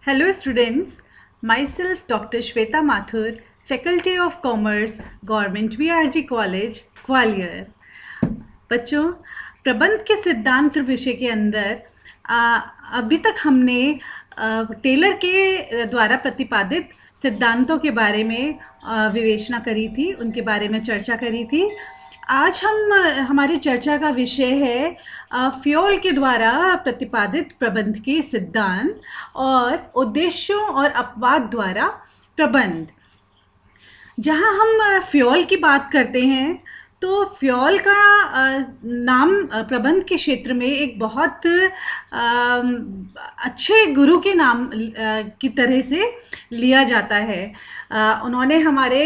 Hello students, myself Dr. Shweta Mathur, Faculty of Commerce, Government VRG College, Gwalior. बच्चों, प्रबंध के सिद्धांत विषय के अंदर अभी तक हमने टेलर के द्वारा प्रतिपादित सिद्धांतों के बारे में विवेचना करी थी, उनके बारे में चर्चा करी थी। आज हमारी चर्चा का विषय है फ्योल के द्वारा प्रतिपादित प्रबंध के सिद्धांत और उद्देश्यों और अपवाद द्वारा प्रबंध। जहाँ हम फ्योल की बात करते हैं तो फ्योल का नाम प्रबंध के क्षेत्र में एक बहुत अच्छे गुरु के नाम की तरह से लिया जाता है। उन्होंने हमारे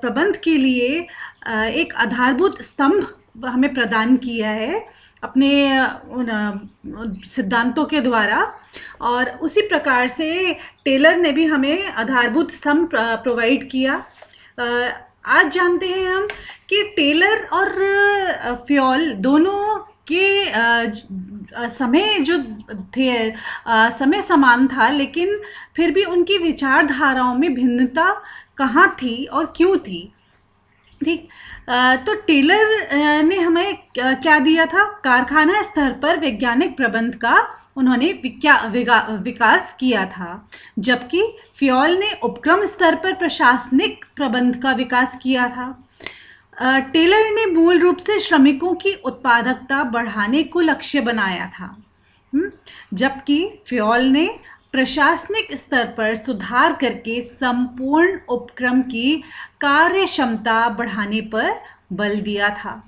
प्रबंध के लिए एक आधारभूत स्तंभ हमें प्रदान किया है अपने सिद्धांतों के द्वारा, और उसी प्रकार से टेलर ने भी हमें आधारभूत स्तंभ प्रोवाइड किया। आज जानते हैं हम कि टेलर और फ्योल दोनों के समय जो थे समय समान था, लेकिन फिर भी उनकी विचारधाराओं में भिन्नता कहाँ थी और क्यों थी। ठीक, तो टेलर ने हमें क्या दिया था? कारखाना स्तर पर वैज्ञानिक प्रबंध का उन्होंने विकास किया था, जबकि फ्योल ने उपक्रम स्तर पर प्रशासनिक प्रबंध का विकास किया था। टेलर ने मूल रूप से श्रमिकों की उत्पादकता बढ़ाने को लक्ष्य बनाया था, जबकि फ्योल ने प्रशासनिक स्तर पर सुधार करके संपूर्ण उपक्रम की कार्य क्षमता बढ़ाने पर बल दिया था।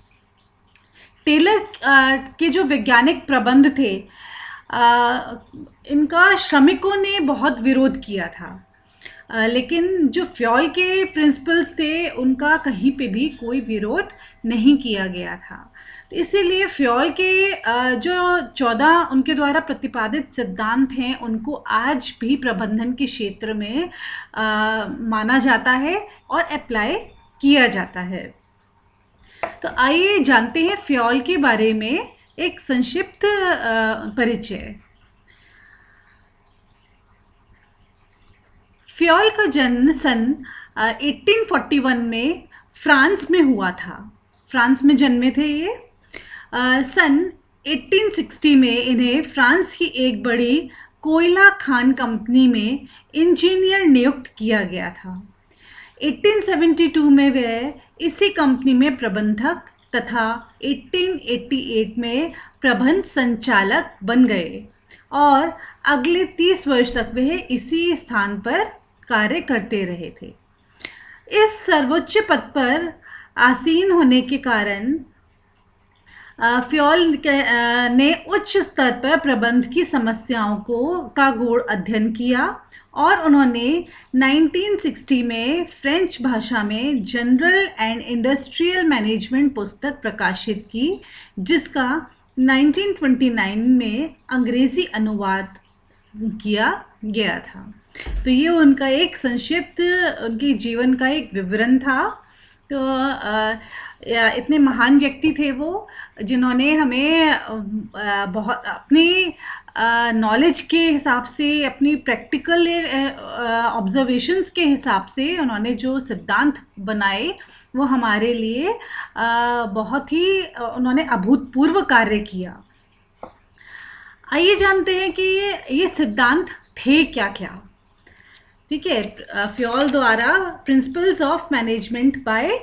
टेलर के जो वैज्ञानिक प्रबंध थे, इनका श्रमिकों ने बहुत विरोध किया था, लेकिन जो फ्योल के प्रिंसिपल्स थे उनका कहीं पे भी कोई विरोध नहीं किया गया था। इसीलिए फ्योल के जो 14 उनके द्वारा प्रतिपादित सिद्धांत हैं, उनको आज भी प्रबंधन के क्षेत्र में माना जाता है और अप्लाई किया जाता है। तो आइए जानते हैं फ्योल के बारे में एक संक्षिप्त परिचय। फ्योल का जन्म सन 1841 में फ्रांस में हुआ था। फ्रांस में जन्मे थे ये। सन 1860 में इन्हें फ्रांस की एक बड़ी कोयला खान कंपनी में इंजीनियर नियुक्त किया गया था। 1872 में वे इसी कंपनी में प्रबंधक तथा 1888 में प्रबंध संचालक बन गए और अगले 30 वर्ष तक वे इसी स्थान पर कार्य करते रहे थे। इस सर्वोच्च पद पर आसीन होने के कारण फ्योल ने उच्च स्तर पर प्रबंध की समस्याओं का गूढ़ अध्ययन किया और उन्होंने 1960 में फ्रेंच भाषा में जनरल एंड इंडस्ट्रियल मैनेजमेंट पुस्तक प्रकाशित की, जिसका 1929 में अंग्रेजी अनुवाद किया गया था। तो ये उनका एक संक्षिप्त उनके जीवन का एक विवरण था। तो इतने महान व्यक्ति थे वो, जिन्होंने हमें बहुत अपनी नॉलेज के हिसाब से, अपनी प्रैक्टिकल ऑब्जर्वेशंस के हिसाब से उन्होंने जो सिद्धांत बनाए वो हमारे लिए बहुत ही उन्होंने अभूतपूर्व कार्य किया। आइए जानते हैं कि ये सिद्धांत थे क्या क्या। ठीक है, फ्योल द्वारा principles of management by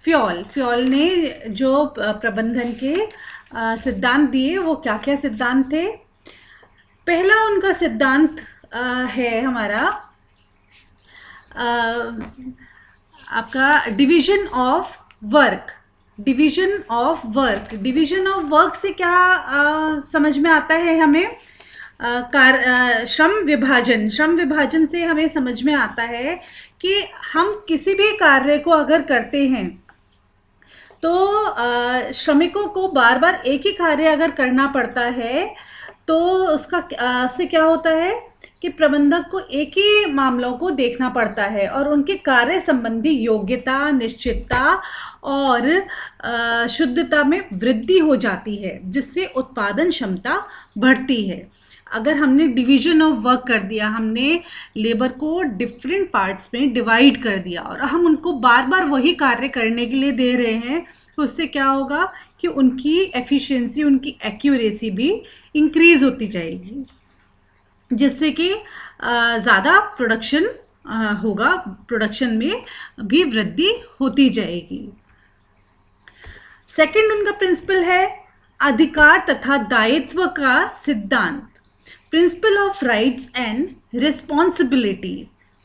Fayol ने जो प्रबंधन के सिद्धांत दिए वो क्या क्या सिद्धांत थे। पहला उनका सिद्धांत है हमारा आपका division of work. Division of work से क्या समझ में आता है हमें? श्रम विभाजन से हमें समझ में आता है कि हम किसी भी कार्य को अगर करते हैं तो श्रमिकों को बार बार एक ही कार्य अगर करना पड़ता है तो उसका से क्या होता है कि प्रबंधक को एक ही मामलों को देखना पड़ता है और उनके कार्य संबंधी योग्यता, निश्चितता और शुद्धता में वृद्धि हो जाती है, जिससे उत्पादन क्षमता बढ़ती है। अगर हमने डिवीजन ऑफ वर्क कर दिया, हमने लेबर को डिफरेंट पार्ट्स में डिवाइड कर दिया और हम उनको बार बार वही कार्य करने के लिए दे रहे हैं, तो उससे क्या होगा कि उनकी एफिशिएंसी, उनकी एक्यूरेसी भी इंक्रीज होती जाएगी, जिससे कि ज़्यादा प्रोडक्शन होगा, प्रोडक्शन में भी वृद्धि होती जाएगी। सेकंड उनका प्रिंसिपल है अधिकार तथा दायित्व का सिद्धांत, principle of rights and responsibility.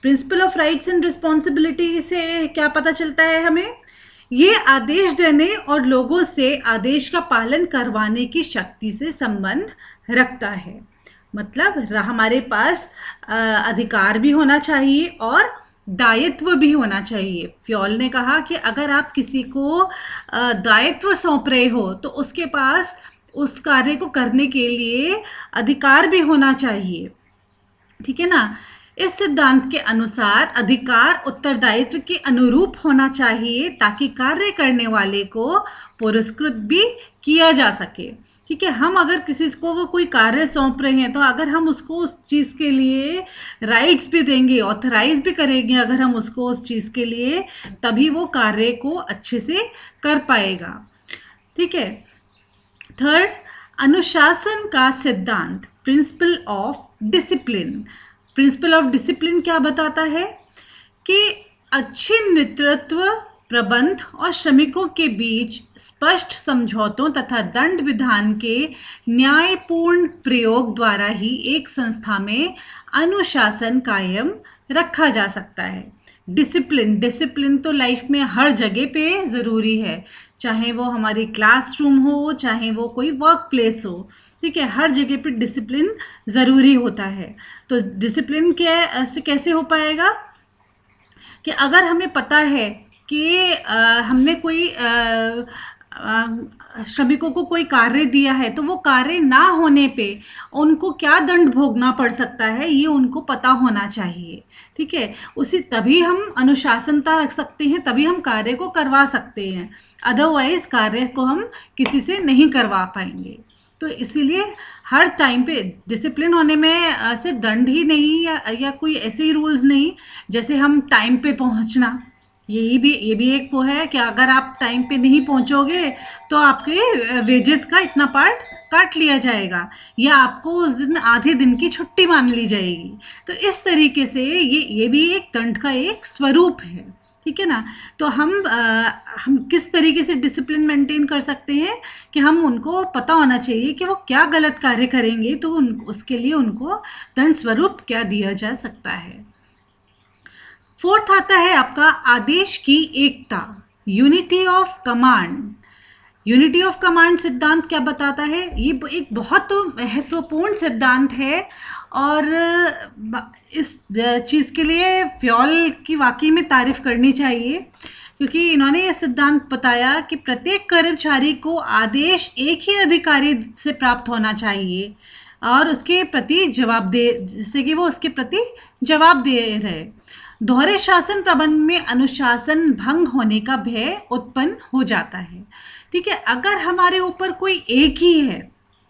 Principle of rights and responsibility से क्या पता चलता है हमें? ये आदेश देने और लोगों से आदेश का पालन करवाने की शक्ति से संबंध रखता है। मतलब हमारे पास अधिकार भी होना चाहिए और दायित्व भी होना चाहिए। फ्योल ने कहा कि अगर आप किसी को दायित्व सौंप रहे हो तो उसके पास उस कार्य को करने के लिए अधिकार भी होना चाहिए, ठीक है ना। इस सिद्धांत के अनुसार अधिकार उत्तरदायित्व के अनुरूप होना चाहिए ताकि कार्य करने वाले को पुरस्कृत भी किया जा सके, ठीक है। हम अगर किसी को वो कोई कार्य सौंप रहे हैं तो अगर हम उसको उस चीज़ के लिए राइट्स भी देंगे, ऑथराइज भी करेंगे अगर हम उसको उस चीज़ के लिए, तभी वो कार्य को अच्छे से कर पाएगा, ठीक है। थर्ड, अनुशासन का सिद्धांत, principle of discipline. Principle of discipline क्या बताता है कि अच्छे नेतृत्व, प्रबंध और श्रमिकों के बीच स्पष्ट समझौतों तथा दंड विधान के न्यायपूर्ण प्रयोग द्वारा ही एक संस्था में अनुशासन कायम रखा जा सकता है। डिसिप्लिन तो लाइफ में हर जगह पे ज़रूरी है, चाहे वो हमारी क्लासरूम हो, चाहे वो कोई वर्क प्लेस हो, ठीक है। हर जगह पे डिसिप्लिन ज़रूरी होता है। तो डिसिप्लिन से कैसे हो पाएगा कि अगर हमें पता है कि हमने कोई श्रमिकों को कोई कार्य दिया है तो वो कार्य ना होने पे उनको क्या दंड भोगना पड़ सकता है, ये उनको पता होना चाहिए, ठीक है। उसी तभी हम अनुशासनता रख सकते हैं, तभी हम कार्य को करवा सकते हैं, अदरवाइज कार्य को हम किसी से नहीं करवा पाएंगे। तो इसीलिए हर टाइम पे डिसिप्लिन होने में सिर्फ दंड ही नहीं या कोई ऐसे ही रूल्स नहीं, जैसे हम टाइम पे पहुंचना, ये भी एक वो है कि अगर आप टाइम पे नहीं पहुंचोगे तो आपके वेजेस का इतना पार्ट काट लिया जाएगा या आपको उस दिन आधे दिन की छुट्टी मान ली जाएगी। तो इस तरीके से ये भी एक दंड का एक स्वरूप है, ठीक है ना। तो हम किस तरीके से डिसिप्लिन मेंटेन कर सकते हैं कि हम उनको पता होना चाहिए कि वो क्या गलत कार्य करेंगे, तो उसके लिए उनको दंड स्वरूप क्या दिया जा सकता है। फोर्थ आता है आपका आदेश की एकता, unity of command. Unity of command सिद्धांत क्या बताता है? ये एक बहुत महत्वपूर्ण सिद्धांत है और इस चीज़ के लिए फ्योल की वाकई में तारीफ करनी चाहिए, क्योंकि इन्होंने ये सिद्धांत बताया कि प्रत्येक कर्मचारी को आदेश एक ही अधिकारी से प्राप्त होना चाहिए और उसके प्रति जवाब दे, जिससे कि वो उसके प्रति जवाब दे रहे। दोहरे शासन प्रबंध में अनुशासन भंग होने का भय उत्पन्न हो जाता है, ठीक है। अगर हमारे ऊपर कोई एक ही है,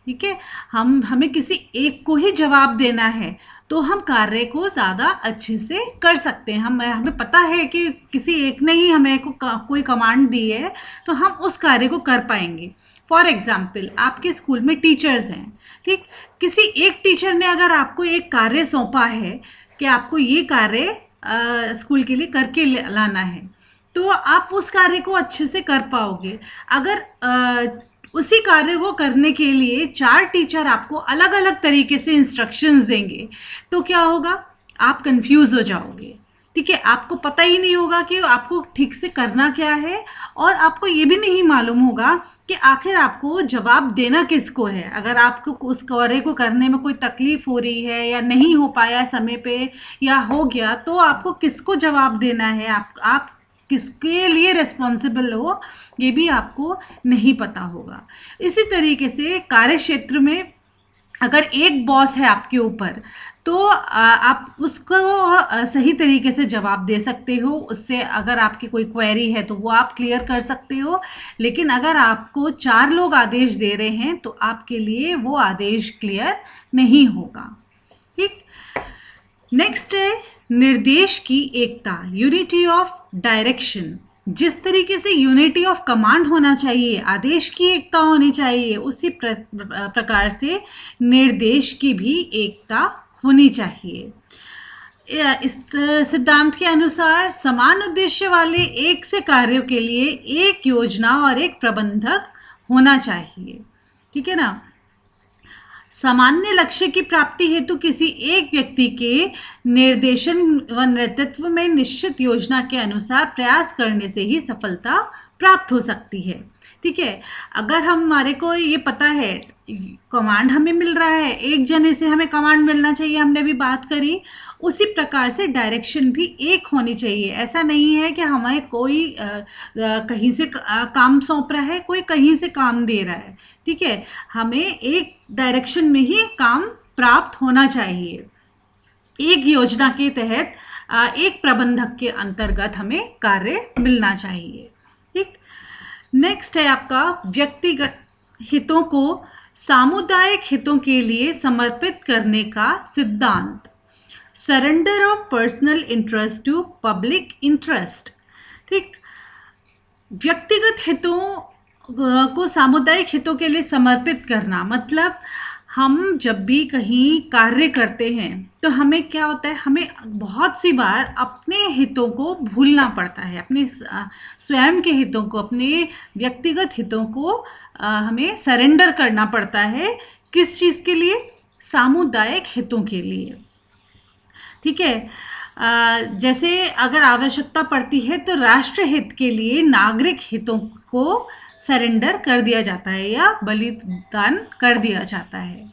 ठीक है, हमें किसी एक को ही जवाब देना है तो हम कार्य को ज़्यादा अच्छे से कर सकते हैं। हमें पता है कि किसी एक ने ही हमें कोई कमांड दी है तो हम उस कार्य को कर पाएंगे। फॉर एग्जाम्पल, आपके स्कूल में टीचर्स हैं, ठीक। किसी एक टीचर ने अगर आपको एक कार्य सौंपा है कि आपको ये कार्य स्कूल के लिए करके लाना है, तो आप उस कार्य को अच्छे से कर पाओगे। अगर उसी कार्य को करने के लिए 4 टीचर आपको अलग अलग तरीके से इंस्ट्रक्शंस देंगे तो क्या होगा? आप कंफ्यूज हो जाओगे, ठीक है। आपको पता ही नहीं होगा कि आपको ठीक से करना क्या है और आपको ये भी नहीं मालूम होगा कि आखिर आपको जवाब देना किसको है। अगर आपको उस कार्य को करने में कोई तकलीफ हो रही है या नहीं हो पाया समय पे या हो गया, तो आपको किसको जवाब देना है, आप किसके लिए रिस्पॉन्सिबल हो, ये भी आपको नहीं पता होगा। इसी तरीके से कार्य क्षेत्र में अगर एक बॉस है आपके ऊपर तो आप उसको सही तरीके से जवाब दे सकते हो। उससे अगर आपकी कोई क्वेरी है तो वो आप क्लियर कर सकते हो। लेकिन अगर आपको 4 लोग आदेश दे रहे हैं तो आपके लिए वो आदेश क्लियर नहीं होगा। ठीक। नेक्स्ट है निर्देश की एकता, यूनिटी ऑफ डायरेक्शन। जिस तरीके से यूनिटी ऑफ कमांड होना चाहिए, आदेश की एकता होनी चाहिए, उसी प्रकार से निर्देश की भी एकता होनी चाहिए। इस सिद्धांत के अनुसार समान उद्देश्य वाले एक से कार्यों के लिए एक योजना और एक प्रबंधक होना चाहिए। ठीक है ना। सामान्य लक्ष्य की प्राप्ति हेतु किसी एक व्यक्ति के निर्देशन व नेतृत्व में निश्चित योजना के अनुसार प्रयास करने से ही सफलता प्राप्त हो सकती है। ठीक है। अगर हमारे को ये पता है कमांड हमें मिल रहा है, एक जने से हमें कमांड मिलना चाहिए, हमने भी बात करी, उसी प्रकार से डायरेक्शन भी एक होनी चाहिए। ऐसा नहीं है कि हमें कोई कहीं से काम सौंप रहा है, कोई कहीं से काम दे रहा है। ठीक है। हमें एक डायरेक्शन में ही काम प्राप्त होना चाहिए। एक योजना के तहत एक प्रबंधक के अंतर्गत हमें कार्य मिलना चाहिए। ठीक। नेक्स्ट है आपका व्यक्तिगत हितों को सामुदायिक हितों के लिए समर्पित करने का सिद्धांत, surrender of personal interest to public interest. ठीक। व्यक्तिगत हितों को सामुदायिक हितों के लिए समर्पित करना मतलब हम जब भी कहीं कार्य करते हैं तो हमें क्या होता है, हमें बहुत सी बार अपने हितों को भूलना पड़ता है, अपने स्वयं के हितों को, अपने व्यक्तिगत हितों को हमें सरेंडर करना पड़ता है। किस चीज़ के लिए? सामुदायिक हितों के लिए। ठीक है। जैसे अगर आवश्यकता पड़ती है तो राष्ट्र हित के लिए नागरिक हितों को सरेंडर कर दिया जाता है या बलिदान कर दिया जाता है।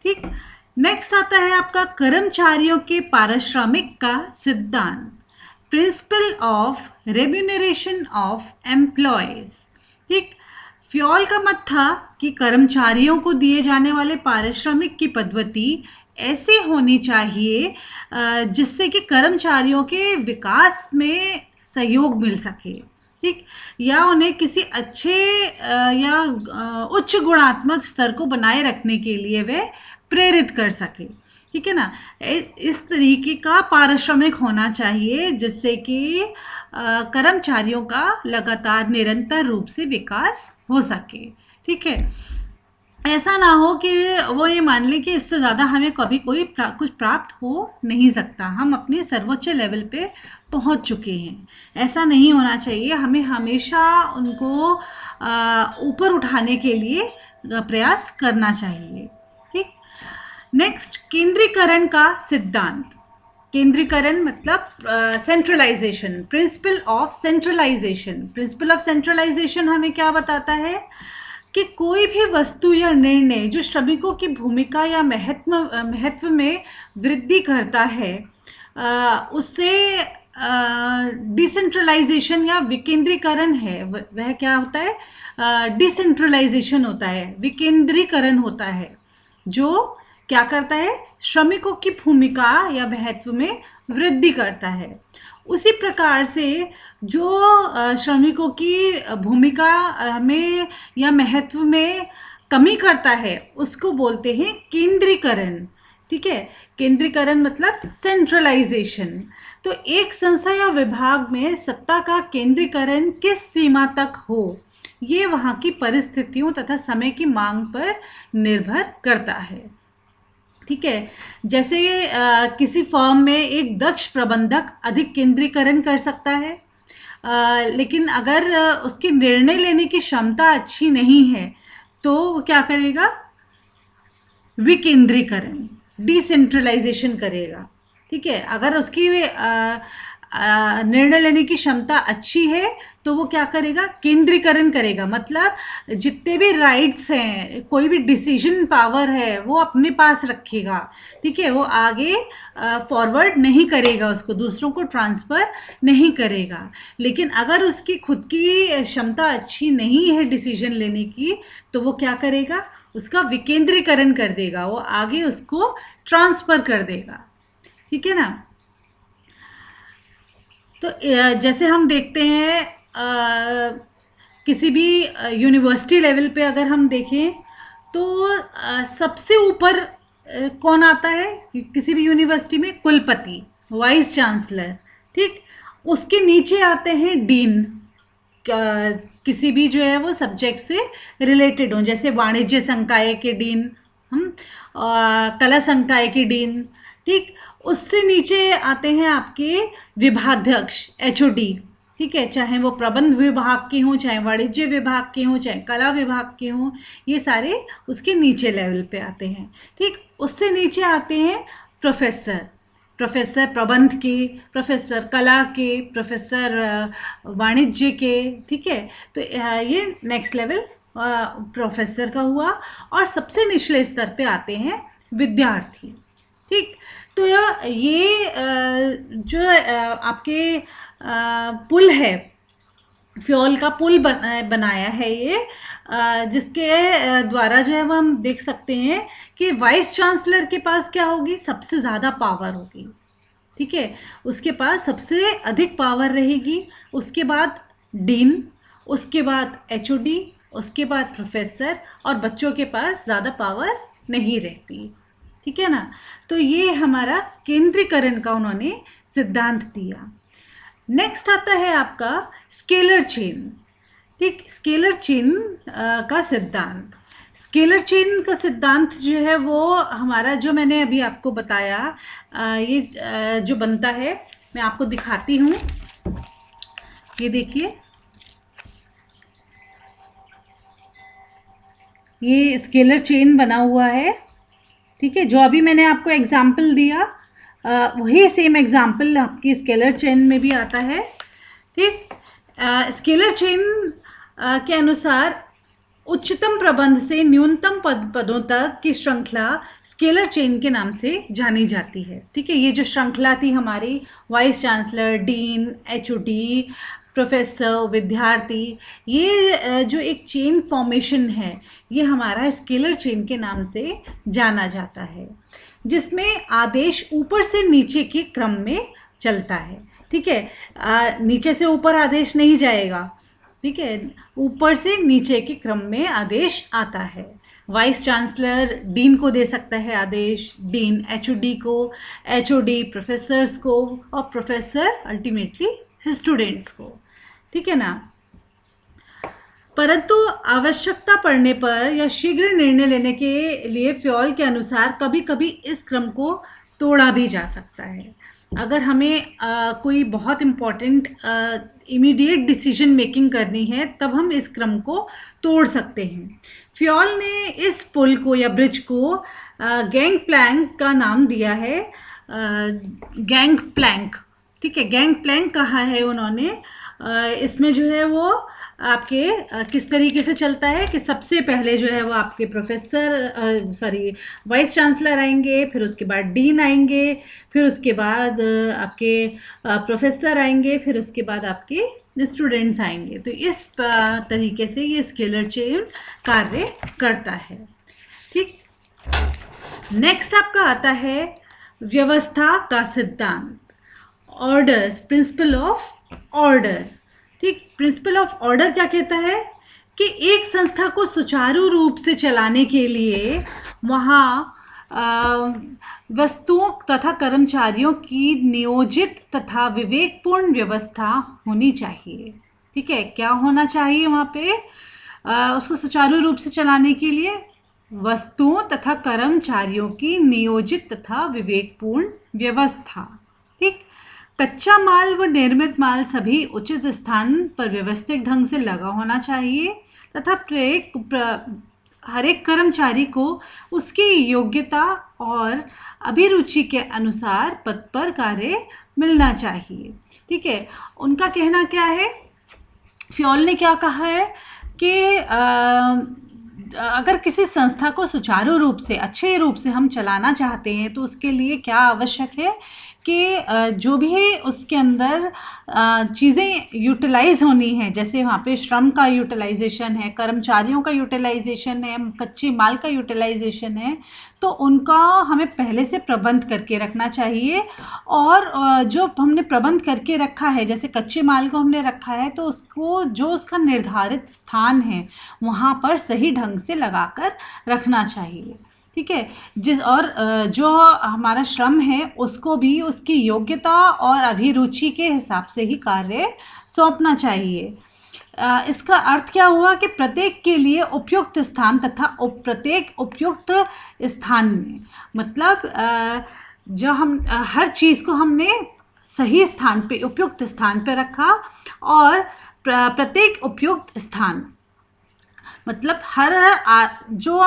ठीक। नेक्स्ट आता है आपका कर्मचारियों के पारिश्रमिक का सिद्धांत, principle of remuneration of employees. ठीक। फ्योल का मत था कि कर्मचारियों को दिए जाने वाले पारिश्रमिक की पद्धति ऐसी होनी चाहिए जिससे कि कर्मचारियों के विकास में सहयोग मिल सके। ठीक। या उन्हें किसी अच्छे या उच्च गुणात्मक स्तर को बनाए रखने के लिए वे प्रेरित कर सके। ठीक है ना। इस तरीके का पारिश्रमिक होना चाहिए जिससे कि कर्मचारियों का लगातार निरंतर रूप से विकास हो सके। ठीक है। ऐसा ना हो कि वो ये मान लें कि इससे ज़्यादा हमें कभी कोई कुछ प्राप्त हो नहीं सकता, हम अपने सर्वोच्च लेवल पे पहुंच चुके हैं। ऐसा नहीं होना चाहिए। हमें हमेशा उनको ऊपर उठाने के लिए प्रयास करना चाहिए। ठीक। नेक्स्ट, केंद्रीकरण का सिद्धांत। केंद्रीकरण मतलब centralisation, principle of centralisation. Principle of centralisation हमें क्या बताता है कि कोई भी वस्तु या निर्णय जो श्रमिकों की भूमिका या महत्व में वृद्धि करता है उससे डिसेंट्रलाइजेशन या विकेंद्रीकरण है, वह क्या होता है? डिसेंट्रलाइजेशन होता है, विकेंद्रीकरण होता है, जो क्या करता है? श्रमिकों की भूमिका या महत्व में वृद्धि करता है। उसी प्रकार से जो श्रमिकों की भूमिका में या महत्व में कमी करता है उसको बोलते हैं केंद्रीकरण। ठीक है। केंद्रीकरण मतलब सेंट्रलाइजेशन। तो एक संस्था या विभाग में सत्ता का केंद्रीकरण किस सीमा तक हो, ये वहाँ की परिस्थितियों तथा समय की मांग पर निर्भर करता है। ठीक है। जैसे किसी फर्म में एक दक्ष प्रबंधक अधिक केंद्रीकरण कर सकता है, लेकिन अगर उसकी निर्णय लेने की क्षमता अच्छी नहीं है तो वो क्या करेगा? विकेंद्रीकरण, डिसेंट्रलाइजेशन करेगा। ठीक है। अगर उसकी निर्णय लेने की क्षमता अच्छी है तो वो क्या करेगा, केंद्रीकरण करेगा, मतलब जितने भी राइट्स हैं, कोई भी डिसीजन पावर है वो अपने पास रखेगा, ठीक है। वो आगे फॉरवर्ड नहीं करेगा, उसको दूसरों को ट्रांसफ़र नहीं करेगा। लेकिन अगर उसकी खुद की क्षमता अच्छी नहीं है डिसीजन लेने की, तो वो क्या करेगा, उसका विकेंद्रीकरण कर देगा, वो आगे उसको ट्रांसफ़र कर देगा, ठीक है ना। तो जैसे हम देखते हैं किसी भी यूनिवर्सिटी लेवल पे अगर हम देखें तो सबसे ऊपर कौन आता है किसी भी यूनिवर्सिटी में, कुलपति, वाइस चांसलर, ठीक। उसके नीचे आते हैं डीन, किसी भी जो है वो सब्जेक्ट से रिलेटेड हो, जैसे वाणिज्य संकाय के डीन, हम कला संकाय के डीन, ठीक। उससे नीचे आते हैं आपके विभागाध्यक्ष, एचओडी, ठीक है, चाहे वो प्रबंध विभाग के हों, चाहे वाणिज्य विभाग के हों, चाहे कला विभाग के हों, ये सारे उसके नीचे लेवल पे आते हैं, ठीक। उससे नीचे आते हैं प्रोफेसर, प्रोफेसर प्रबंध के, प्रोफेसर कला के, प्रोफेसर वाणिज्य के, ठीक है। तो ये नेक्स्ट लेवल प्रोफेसर का हुआ। और सबसे निचले स्तर पे आते हैं विद्यार्थी, ठीक। तो ये जो आपके पुल है, फ्योल का पुल बनाया है ये, जिसके द्वारा जो है वो हम देख सकते हैं कि वाइस चांसलर के पास क्या होगी, सबसे ज़्यादा पावर होगी, ठीक है, उसके पास सबसे अधिक पावर रहेगी। उसके बाद डीन, उसके बाद एचओडी, उसके बाद प्रोफेसर, और बच्चों के पास ज़्यादा पावर नहीं रहती, ठीक है ना। तो ये हमारा केंद्रीकरण का उन्होंने सिद्धांत दिया। नेक्स्ट आता है आपका स्केलर चेन, ठीक। स्केलर चेन का सिद्धांत, स्केलर चेन का सिद्धांत जो है वो हमारा, जो मैंने अभी आपको बताया, ये जो बनता है, मैं आपको दिखाती हूँ, ये देखिए, ये स्केलर चेन बना हुआ है, ठीक है। जो अभी मैंने आपको एग्जाम्पल दिया, वही सेम एग्जाम्पल आपकी स्केलर चेन में भी आता है, ठीक। स्केलर चेन के अनुसार उच्चतम प्रबंध से न्यूनतम पदों तक की श्रृंखला स्केलर चेन के नाम से जानी जाती है, ठीक है। ये जो श्रृंखला थी हमारी, vice chancellor, dean, HOD, professor, विद्यार्थी, ये जो एक चेन फॉर्मेशन है, ये हमारा स्केलर चेन के नाम से जाना जाता है, जिसमें आदेश ऊपर से नीचे के क्रम में चलता है, ठीक है। नीचे से ऊपर आदेश नहीं जाएगा, ठीक है, ऊपर से नीचे के क्रम में आदेश आता है। वाइस चांसलर डीन को दे सकता है आदेश, डीन एचओडी को, एचओडी प्रोफेसर्स को, और प्रोफेसर अल्टीमेटली स्टूडेंट्स को, ठीक है ना। परंतु आवश्यकता पड़ने पर या शीघ्र निर्णय लेने के लिए फ्योल के अनुसार कभी कभी इस क्रम को तोड़ा भी जा सकता है। अगर हमें कोई बहुत इम्पॉर्टेंट इमीडिएट डिसीजन मेकिंग करनी है, तब हम इस क्रम को तोड़ सकते हैं। फ्योल ने इस पुल को या ब्रिज को गैंग प्लैंक का नाम दिया है, गैंग प्लैंक, ठीक है, गैंग प्लैंक कहा है उन्होंने। इसमें जो है वो आपके किस तरीके से चलता है कि सबसे पहले जो है वो आपके प्रोफेसर वाइस चांसलर आएंगे, फिर उसके बाद डीन आएंगे, फिर उसके बाद आपके प्रोफेसर आएंगे, फिर उसके बाद आपके स्टूडेंट्स आएंगे। तो इस तरीके से ये स्केलर चेन कार्य करता है, ठीक। नेक्स्ट आपका आता है व्यवस्था का सिद्धांत, ऑर्डर्स, प्रिंसिपल ऑफ ऑर्डर, ठीक। प्रिंसिपल ऑफ ऑर्डर क्या कहता है कि एक संस्था को सुचारू रूप से चलाने के लिए वहाँ वस्तुओं तथा कर्मचारियों की नियोजित तथा विवेकपूर्ण व्यवस्था होनी चाहिए, ठीक है। क्या होना चाहिए वहाँ पे उसको सुचारू रूप से चलाने के लिए? वस्तुओं तथा कर्मचारियों की नियोजित तथा विवेकपूर्ण व्यवस्था, ठीक। कच्चा माल व निर्मित माल सभी उचित स्थान पर व्यवस्थित ढंग से लगा होना चाहिए तथा हर एक कर्मचारी को उसकी योग्यता और अभिरुचि के अनुसार पद पर कार्य मिलना चाहिए, ठीक है। उनका कहना क्या है फ्योल ने क्या कहा है कि अगर किसी संस्था को सुचारू रूप से, अच्छे रूप से हम चलाना चाहते हैं तो उसके लिए क्या आवश्यक है कि जो भी उसके अंदर चीज़ें यूटिलाइज होनी है, जैसे वहाँ पे श्रम का यूटिलाइजेशन है, कर्मचारियों का यूटिलाइजेशन है, कच्चे माल का यूटिलाइजेशन है, तो उनका हमें पहले से प्रबंध करके रखना चाहिए। और जो हमने प्रबंध करके रखा है, जैसे कच्चे माल को हमने रखा है, तो उसको जो उसका निर्धारित स्थान है वहाँ पर सही ढंग से लगाकर रखना चाहिए। ठीक है। जो हमारा श्रम है उसको भी उसकी योग्यता और अभिरुचि के हिसाब से ही कार्य सौंपना चाहिए। इसका अर्थ क्या हुआ कि प्रत्येक के लिए उपयुक्त स्थान तथा प्रत्येक उपयुक्त स्थान में, मतलब जो हम हर चीज़ को हमने सही स्थान पे, उपयुक्त स्थान पे रखा, और प्रत्येक उपयुक्त स्थान मतलब हर जो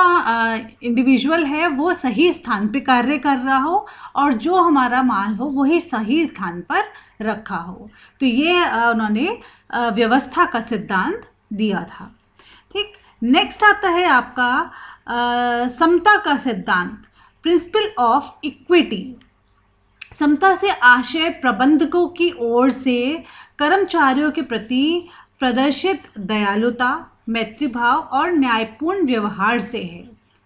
इंडिविजुअल है वो सही स्थान पे कार्य कर रहा हो, और जो हमारा माल हो वही सही स्थान पर रखा हो। तो ये उन्होंने व्यवस्था का सिद्धांत दिया था। ठीक। नेक्स्ट आता है आपका समता का सिद्धांत, प्रिंसिपल ऑफ इक्विटी। समता से आशय प्रबंधकों की ओर से कर्मचारियों के प्रति प्रदर्शित दयालुता, मैत्री भाव और न्यायपूर्ण व्यवहार से है।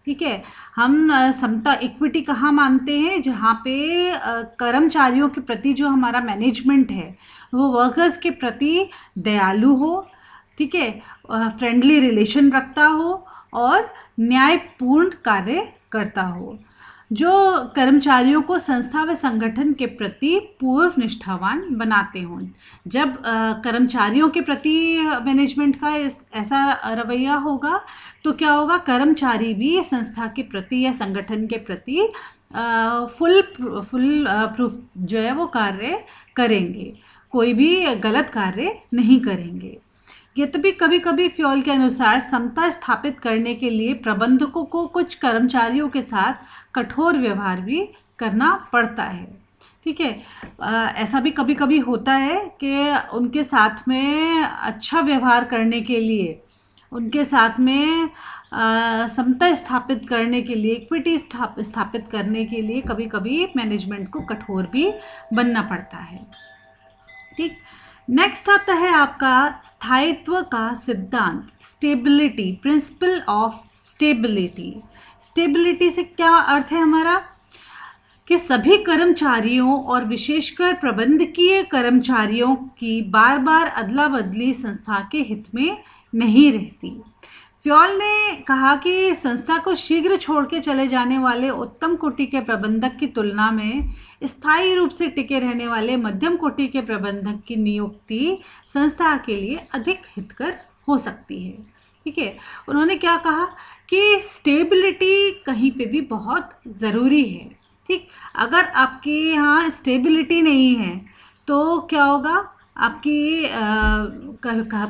ठीक है। हम समता, इक्विटी कहाँ मानते हैं? जहाँ पे कर्मचारियों के प्रति जो हमारा मैनेजमेंट है वो वर्कर्स के प्रति दयालु हो, ठीक है, फ्रेंडली रिलेशन रखता हो और न्यायपूर्ण कार्य करता हो, जो कर्मचारियों को संस्था व संगठन के प्रति पूर्व निष्ठावान बनाते हों। जब कर्मचारियों के प्रति मैनेजमेंट का ऐसा रवैया होगा तो क्या होगा, कर्मचारी भी संस्था के प्रति या संगठन के प्रति फुल प्रूफ जो है वो कार्य करेंगे, कोई भी गलत कार्य नहीं करेंगे। यद्यपि कभी कभी फ्योल के अनुसार समता स्थापित करने के लिए प्रबंधकों को कुछ कर्मचारियों के साथ कठोर व्यवहार भी करना पड़ता है। ठीक है। ऐसा भी कभी कभी होता है कि उनके साथ में अच्छा व्यवहार करने के लिए, उनके साथ में समता स्थापित करने के लिए, इक्विटी स्थापित करने के लिए कभी कभी मैनेजमेंट को कठोर भी बनना पड़ता है। ठीक। नेक्स्ट आता है आपका स्थायित्व का सिद्धांत, stability, principle of stability. Stability से क्या अर्थ है हमारा, कि सभी कर्मचारियों और विशेषकर प्रबंधकीय कर्मचारियों की बार बार अदला बदली संस्था के हित में नहीं रहती। फ्योल ने कहा कि संस्था को शीघ्र छोड़ के चले जाने वाले उत्तम कोटि के प्रबंधक की तुलना में स्थायी रूप से टिके रहने वाले मध्यम कोटि के प्रबंधक की नियुक्ति संस्था के लिए अधिक हितकर हो सकती है। ठीक है। उन्होंने क्या कहा कि स्टेबिलिटी कहीं पे भी बहुत ज़रूरी है। ठीक। अगर आपके यहाँ स्टेबिलिटी नहीं है तो क्या होगा, आपकी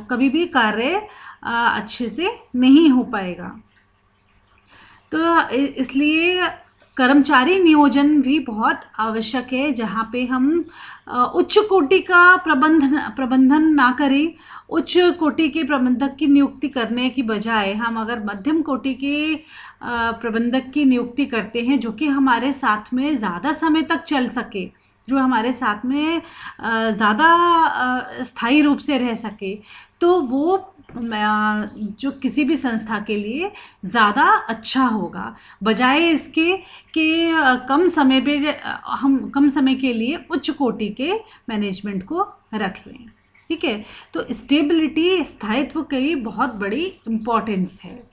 कभी भी कार्य अच्छे से नहीं हो पाएगा। तो इसलिए कर्मचारी नियोजन भी बहुत आवश्यक है, जहाँ पे हम उच्च कोटि का प्रबंधन ना करें। उच्च कोटि के प्रबंधक की नियुक्ति करने की बजाय हम अगर मध्यम कोटि के प्रबंधक की नियुक्ति करते हैं, जो कि हमारे साथ में ज़्यादा समय तक चल सके, जो हमारे साथ में ज़्यादा स्थायी रूप से रह सके, तो वो जो किसी भी संस्था के लिए ज़्यादा अच्छा होगा, बजाय इसके कि हम कम समय के लिए उच्च कोटि के मैनेजमेंट को रख लें। ठीक है। तो स्टेबिलिटी, स्थायित्व की बहुत बड़ी इम्पोर्टेंस है।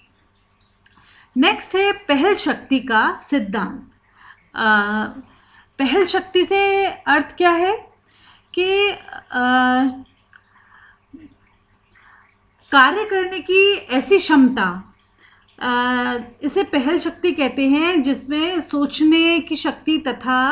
नेक्स्ट है पहल शक्ति का सिद्धांत। पहल शक्ति से अर्थ क्या है कि कार्य करने की ऐसी क्षमता, इसे पहल शक्ति कहते हैं, जिसमें सोचने की शक्ति तथा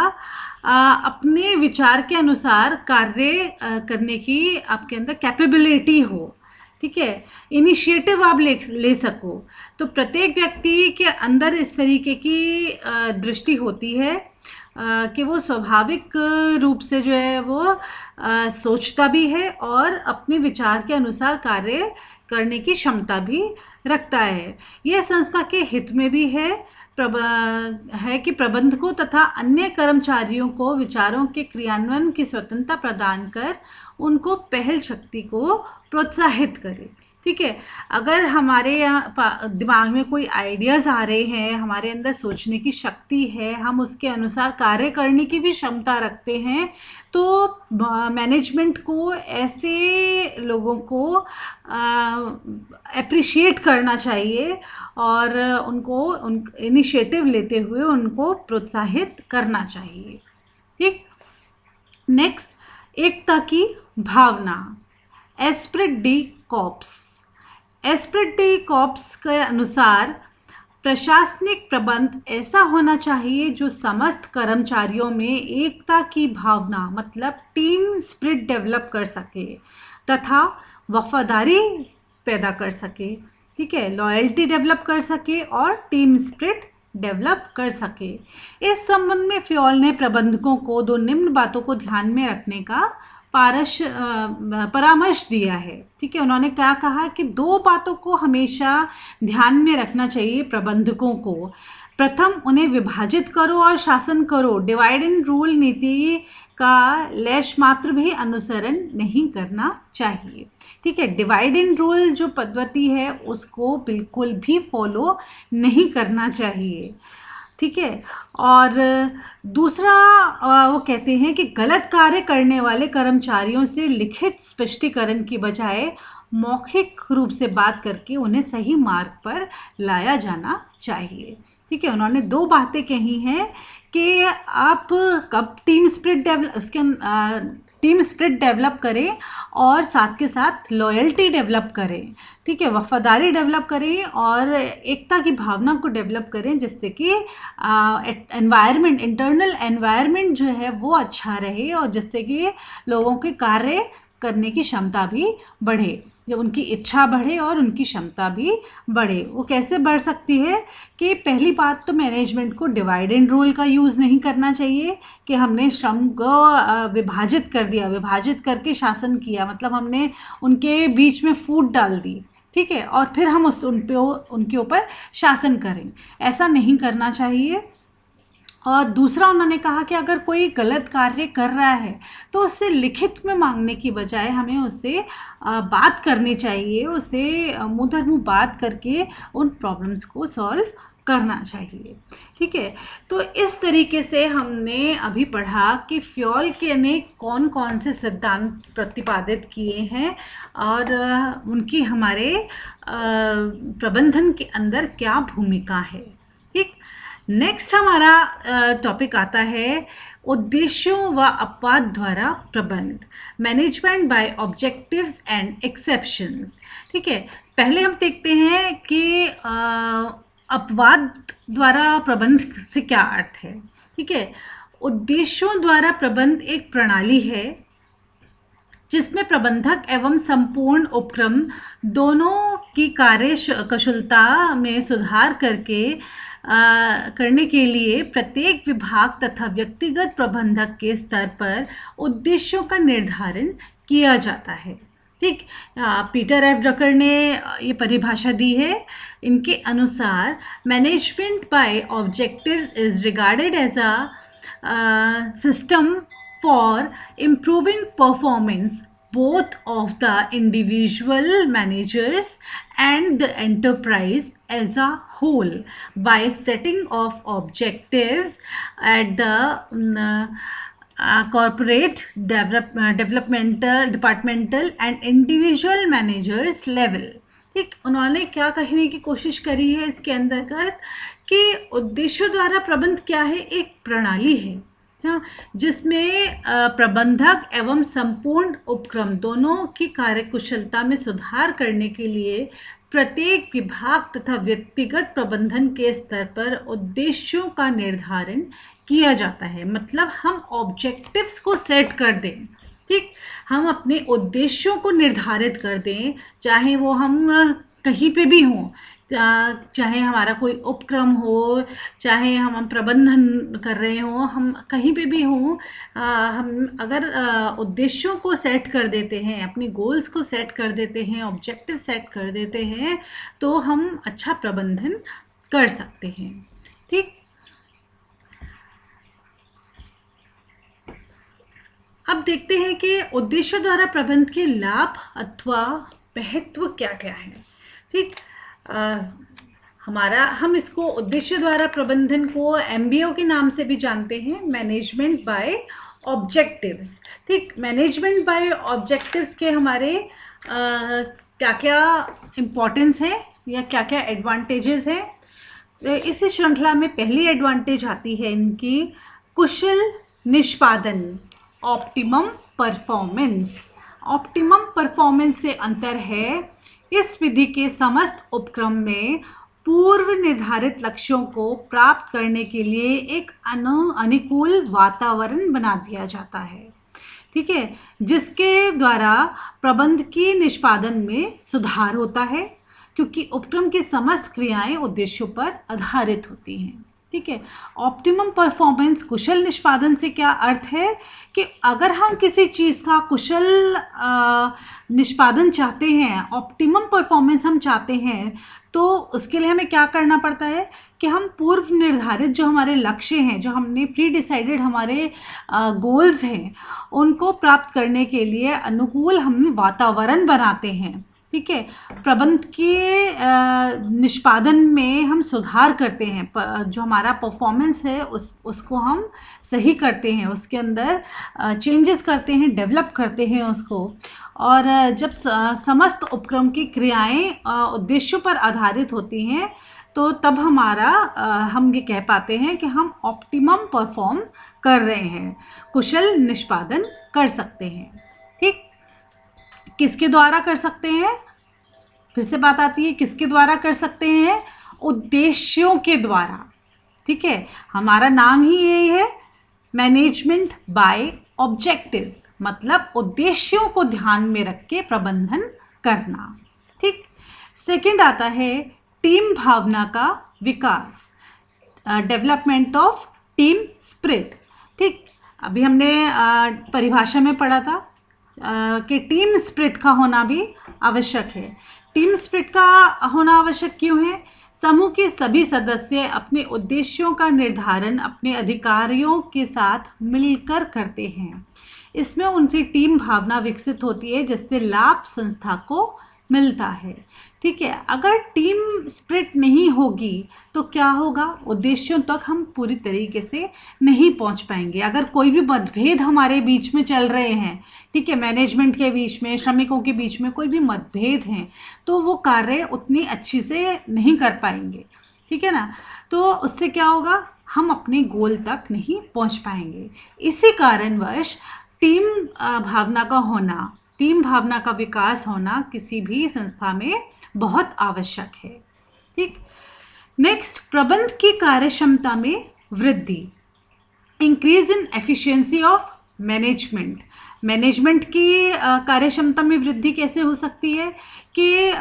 अपने विचार के अनुसार कार्य करने की आपके अंदर कैपेबिलिटी हो। ठीक है। इनिशिएटिव आप ले सको। तो प्रत्येक व्यक्ति के अंदर इस तरीके की दृष्टि होती है, कि वो स्वाभाविक रूप से जो है वो सोचता भी है और अपने विचार के अनुसार कार्य करने की क्षमता भी रखता है। यह संस्था के हित में भी है कि प्रबंधकों तथा अन्य कर्मचारियों को विचारों के क्रियान्वयन की स्वतंत्रता प्रदान कर उनको पहल शक्ति को प्रोत्साहित करे। ठीक है, अगर हमारे यहाँ दिमाग में कोई आइडियाज़ आ रहे हैं, हमारे अंदर सोचने की शक्ति है, हम उसके अनुसार कार्य करने की भी क्षमता रखते हैं, तो मैनेजमेंट को ऐसे लोगों को एप्रिशिएट करना चाहिए और उनको इनिशिएटिव लेते हुए उनको प्रोत्साहित करना चाहिए। ठीक, नेक्स्ट, एकता की भावना, esprit de corps. Esprit de corps के अनुसार प्रशासनिक प्रबंध ऐसा होना चाहिए जो समस्त कर्मचारियों में एकता की भावना मतलब टीम स्पिरिट डेवलप कर सके तथा वफादारी पैदा कर सके। ठीक है, लॉयल्टी डेवलप कर सके और टीम स्पिरिट डेवलप कर सके। इस संबंध में फ्योल ने प्रबंधकों को दो निम्न बातों को ध्यान में रखने का परामर्श दिया है। ठीक है, उन्होंने क्या कहा कि दो बातों को हमेशा ध्यान में रखना चाहिए प्रबंधकों को। प्रथम, उन्हें विभाजित करो और शासन करो। डिवाइड एंड रूल नीति का लेश मात्र भी अनुसरण नहीं करना चाहिए। ठीक है, डिवाइड एंड रूल जो पद्धति है उसको बिल्कुल भी फॉलो नहीं करना चाहिए। ठीक है, और दूसरा वो कहते हैं कि गलत कार्य करने वाले कर्मचारियों से लिखित स्पष्टीकरण की बजाय मौखिक रूप से बात करके उन्हें सही मार्ग पर लाया जाना चाहिए। ठीक है, उन्होंने दो बातें कही हैं कि आप कब टीम स्पिरिट डेवलप करें और साथ के साथ लॉयल्टी डेवलप करें। ठीक है, वफादारी डेवलप करें और एकता की भावना को डेवलप करें, जिससे कि एनवायरनमेंट, इंटरनल एनवायरनमेंट जो है वो अच्छा रहे और जिससे कि लोगों के कार्य करने की क्षमता भी बढ़े, जब उनकी इच्छा बढ़े और उनकी क्षमता भी बढ़े। वो कैसे बढ़ सकती है कि पहली बात तो मैनेजमेंट को डिवाइड एंड रूल का यूज़ नहीं करना चाहिए कि हमने श्रम को विभाजित कर दिया, विभाजित करके शासन किया, मतलब हमने उनके बीच में फूट डाल दी। ठीक है, और फिर हम उनके ऊपर शासन करें, ऐसा नहीं करना चाहिए। और दूसरा उन्होंने कहा कि अगर कोई गलत कार्य कर रहा है तो उससे लिखित में मांगने की बजाय हमें उससे बात करनी चाहिए, उससे मुँह मुँह बात करके उन प्रॉब्लम्स को सॉल्व करना चाहिए। ठीक है, तो इस तरीके से हमने अभी पढ़ा कि फ्योल के ने कौन कौन से सिद्धांत प्रतिपादित किए हैं और उनकी हमारे प्रबंधन के अंदर क्या भूमिका है। ठीक, नेक्स्ट हमारा टॉपिक आता है उद्देश्यों व अपवाद द्वारा प्रबंध, management by objectives and exceptions. ठीक है, पहले हम देखते हैं कि अपवाद द्वारा प्रबंध से क्या अर्थ है। ठीक है, उद्देश्यों द्वारा प्रबंध एक प्रणाली है जिसमें प्रबंधक एवं संपूर्ण उपक्रम दोनों की कार्य कुशलता में सुधार करने के लिए प्रत्येक विभाग तथा व्यक्तिगत प्रबंधक के स्तर पर उद्देश्यों का निर्धारण किया जाता है। ठीक, पीटर एफ ड्रकर ने ये परिभाषा दी है। इनके अनुसार management by objectives is regarded as a system for improving performance both of the individual managers and the enterprise as a whole by setting of objectives at the corporate departmental and individual managers level। ठीक, उन्होंने क्या कहने की कोशिश करी है इसके अंतर्गत कि उद्देश्यों द्वारा प्रबंध क्या है, एक प्रणाली है जिसमें प्रबंधक एवं संपूर्ण उपक्रम दोनों की कार्यकुशलता में सुधार करने के लिए प्रत्येक विभाग तथा व्यक्तिगत प्रबंधन के स्तर पर उद्देश्यों का निर्धारण किया जाता है। मतलब हम ऑब्जेक्टिव्स को सेट कर दें। ठीक, हम अपने उद्देश्यों को निर्धारित कर दें, चाहे वो हम कहीं पे भी हों, चाहे हमारा कोई उपक्रम हो, चाहे हम प्रबंधन कर रहे हों, हम कहीं पे भी हों, हम अगर उद्देश्यों को सेट कर देते हैं, अपनी गोल्स को सेट कर देते हैं, ऑब्जेक्टिव सेट कर देते हैं, तो हम अच्छा प्रबंधन कर सकते हैं। ठीक, अब देखते हैं कि उद्देश्य द्वारा प्रबंध के लाभ अथवा महत्व क्या क्या है। ठीक, हम इसको उद्देश्य द्वारा प्रबंधन को MBO के नाम से भी जानते हैं, मैनेजमेंट बाय ऑब्जेक्टिव्स। ठीक, मैनेजमेंट बाय ऑब्जेक्टिव्स के हमारे क्या क्या इम्पोर्टेंस है या क्या क्या एडवांटेजेस हैं। इस श्रृंखला में पहली एडवांटेज आती है इनकी कुशल निष्पादन, ऑप्टिमम परफॉर्मेंस। ऑप्टिमम परफॉर्मेंस से अंतर है इस विधि के समस्त उपक्रम में पूर्व निर्धारित लक्ष्यों को प्राप्त करने के लिए एक अनुकूल वातावरण बना दिया जाता है। ठीक है, जिसके द्वारा प्रबंध की निष्पादन में सुधार होता है, क्योंकि उपक्रम की समस्त क्रियाएं उद्देश्यों पर आधारित होती हैं। ठीक है, ऑप्टिमम परफॉर्मेंस, कुशल निष्पादन से क्या अर्थ है कि अगर हम किसी चीज़ का कुशल निष्पादन चाहते हैं, ऑप्टिमम परफॉर्मेंस हम चाहते हैं, तो उसके लिए हमें क्या करना पड़ता है कि हम पूर्व निर्धारित जो हमारे लक्ष्य हैं, जो हमने प्री डिसाइडेड हमारे गोल्स हैं, उनको प्राप्त करने के लिए अनुकूल हम वातावरण बनाते हैं। ठीक है, प्रबंध के निष्पादन में हम सुधार करते हैं, जो हमारा परफॉर्मेंस है उसको हम सही करते हैं, उसके अंदर चेंजेस करते हैं, डेवलप करते हैं उसको। और जब समस्त उपक्रम की क्रियाएं उद्देश्यों पर आधारित होती हैं, तो तब हम ये कह पाते हैं कि हम ऑप्टिमम परफॉर्म कर रहे हैं, कुशल निष्पादन कर सकते हैं। ठीक, किसके द्वारा कर सकते हैं? फिर से बात आती है, किसके द्वारा कर सकते हैं? उद्देश्यों के द्वारा। ठीक है, हमारा नाम ही यही है, मैनेजमेंट बाय ऑब्जेक्टिव्स, मतलब उद्देश्यों को ध्यान में रख के प्रबंधन करना। ठीक, सेकंड आता है टीम भावना का विकास, डेवलपमेंट ऑफ टीम स्पिरिट। ठीक, अभी हमने परिभाषा में पढ़ा था कि टीम स्पिरिट का होना भी आवश्यक है। टीम स्पिरिट का होना आवश्यक क्यों है? समूह के सभी सदस्य अपने उद्देश्यों का निर्धारण अपने अधिकारियों के साथ मिलकर करते हैं। इसमें उनकी टीम भावना विकसित होती है, जिससे लाभ संस्था को मिलता है। ठीक है, अगर टीम स्पिरिट नहीं होगी तो क्या होगा? उद्देश्यों तक हम पूरी तरीके से नहीं पहुंच पाएंगे। अगर कोई भी मतभेद हमारे बीच में चल रहे हैं, ठीक है, मैनेजमेंट के बीच में, श्रमिकों के बीच में कोई भी मतभेद हैं, तो वो कार्य उतनी अच्छी से नहीं कर पाएंगे। ठीक है ना, तो उससे क्या होगा? हम अपने गोल तक नहीं पहुंच पाएंगे। इसी कारणवश टीम भावना का होना, टीम भावना का विकास होना किसी भी संस्था में बहुत आवश्यक है। ठीक, नेक्स्ट, प्रबंध की कार्यक्षमता में वृद्धि, increase in efficiency of management. Management की कार्यक्षमता में वृद्धि कैसे हो सकती है कि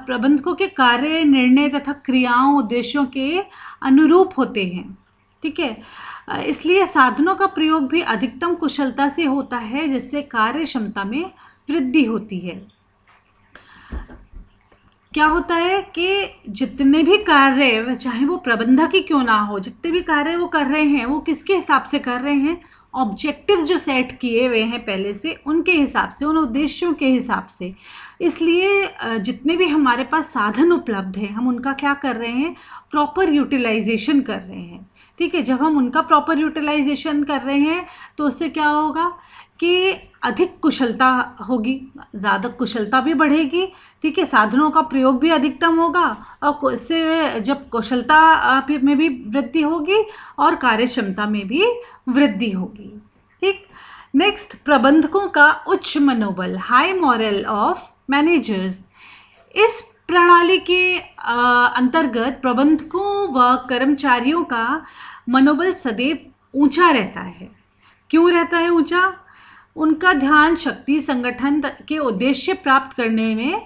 प्रबंधकों के कार्य, निर्णय तथा क्रियाओं उद्देश्यों के अनुरूप होते हैं। ठीक है, इसलिए साधनों का प्रयोग भी अधिकतम कुशलता से होता है, जिससे कार्य क्षमता में वृद्धि होती है। क्या होता है कि जितने भी कार्य, चाहे वो प्रबंधक ही क्यों ना हो, जितने भी कार्य वो कर रहे हैं, वो किसके हिसाब से कर रहे हैं? ऑब्जेक्टिव्स जो सेट किए हुए हैं पहले से, उनके हिसाब से, उन उद्देश्यों के हिसाब से। इसलिए जितने भी हमारे पास साधन उपलब्ध हैं, हम उनका क्या कर रहे हैं? प्रॉपर यूटिलाइजेशन कर रहे हैं। ठीक है, जब हम उनका प्रॉपर यूटिलाइजेशन कर रहे हैं तो उससे क्या होगा कि अधिक कुशलता होगी, ज़्यादा कुशलता भी बढ़ेगी। ठीक है, साधनों का प्रयोग भी अधिकतम होगा, और इससे जब कुशलता में भी वृद्धि होगी और कार्यक्षमता में भी वृद्धि होगी। ठीक, नेक्स्ट, प्रबंधकों का उच्च मनोबल, हाई मॉरल ऑफ मैनेजर्स। इस प्रणाली के अंतर्गत प्रबंधकों व कर्मचारियों का मनोबल सदैव ऊंचा रहता है। क्यों रहता है ऊंचा? उनका ध्यान शक्ति संगठन के उद्देश्य प्राप्त करने में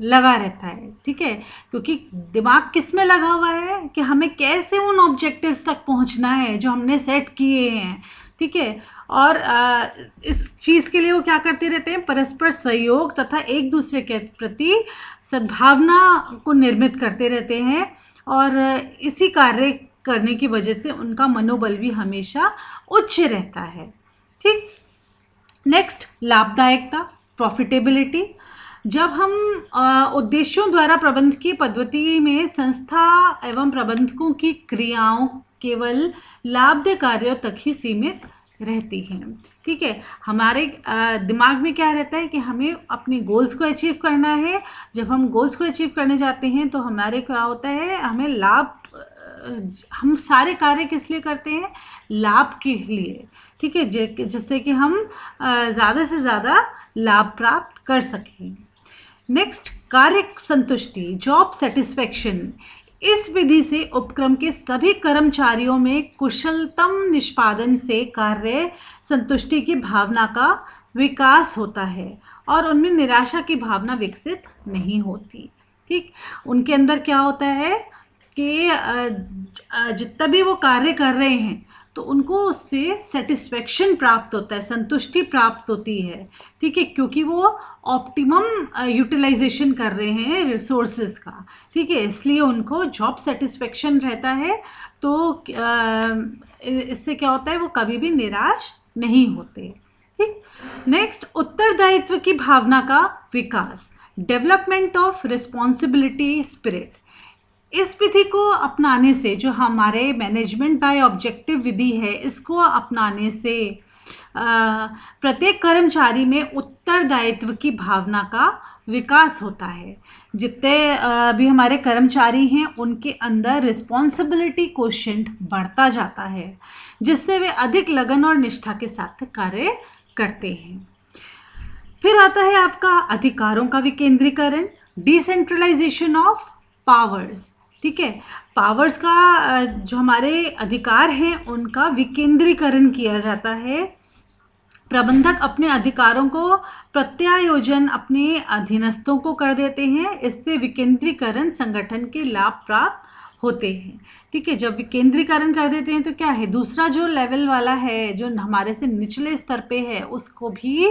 लगा रहता है, ठीक है, क्योंकि दिमाग किस में लगा हुआ है कि हमें कैसे उन ऑब्जेक्टिव्स तक पहुंचना है जो हमने सेट किए हैं, ठीक है। और इस चीज़ के लिए वो क्या करते रहते हैं, परस्पर सहयोग तथा एक दूसरे के प्रति सद्भावना को निर्मित करते रहते हैं, और इसी कार्य करने की वजह से उनका मनोबल भी हमेशा उच्च रहता है, ठीक। नेक्स्ट, लाभदायकता, प्रॉफिटेबिलिटी। जब हम उद्देश्यों द्वारा प्रबंधकीय पद्धति में संस्था एवं प्रबंधकों की क्रियाओं केवल लाभदायक कार्यों तक ही सीमित रहती हैं, ठीक है। हमारे दिमाग में क्या रहता है कि हमें अपने गोल्स को अचीव करना है। जब हम गोल्स को अचीव करने जाते हैं तो हमारे क्या होता है, हमें लाभ, हम सारे कार्य किस लिए करते हैं, लाभ के लिए, ठीक है, जिससे कि हम ज़्यादा से ज़्यादा लाभ प्राप्त कर सकें। नेक्स्ट, कार्य संतुष्टि, जॉब सेटिस्फेक्शन। इस विधि से उपक्रम के सभी कर्मचारियों में कुशलतम निष्पादन से कार्य संतुष्टि की भावना का विकास होता है और उनमें निराशा की भावना विकसित नहीं होती, ठीक। उनके अंदर क्या होता है कि जितना भी वो कार्य कर रहे हैं तो उनको उससे सेटिस्फेक्शन प्राप्त होता है, संतुष्टि प्राप्त होती है, ठीक है, क्योंकि वो ऑप्टिमम यूटिलाइजेशन कर रहे हैं रिसोर्सेज का, ठीक है, इसलिए उनको जॉब सेटिस्फेक्शन रहता है। तो इससे क्या होता है, वो कभी भी निराश नहीं होते, ठीक। नेक्स्ट, उत्तरदायित्व की भावना का विकास, डेवलपमेंट ऑफ रिस्पॉन्सिबिलिटी स्पिरिट। इस विधि को अपनाने से, जो हमारे मैनेजमेंट बाय ऑब्जेक्टिव विधि है, इसको अपनाने से प्रत्येक कर्मचारी में उत्तरदायित्व की भावना का विकास होता है। जितने भी हमारे कर्मचारी हैं उनके अंदर रिस्पॉन्सिबिलिटी कोशेंट बढ़ता जाता है, जिससे वे अधिक लगन और निष्ठा के साथ कार्य करते हैं। फिर आता है आपका अधिकारों का विकेंद्रीकरण, डिसेंट्रलाइजेशन ऑफ पावर्स, ठीक है। पावर्स का जो हमारे अधिकार हैं उनका विकेंद्रीकरण किया जाता है। प्रबंधक अपने अधिकारों को प्रत्यायोजन अपने अधीनस्थों को कर देते हैं। इससे विकेंद्रीकरण संगठन के लाभ प्राप्त होते हैं, ठीक है। जब विकेंद्रीकरण कर देते हैं तो क्या है, दूसरा जो लेवल वाला है, जो हमारे से निचले स्तर पे है, उसको भी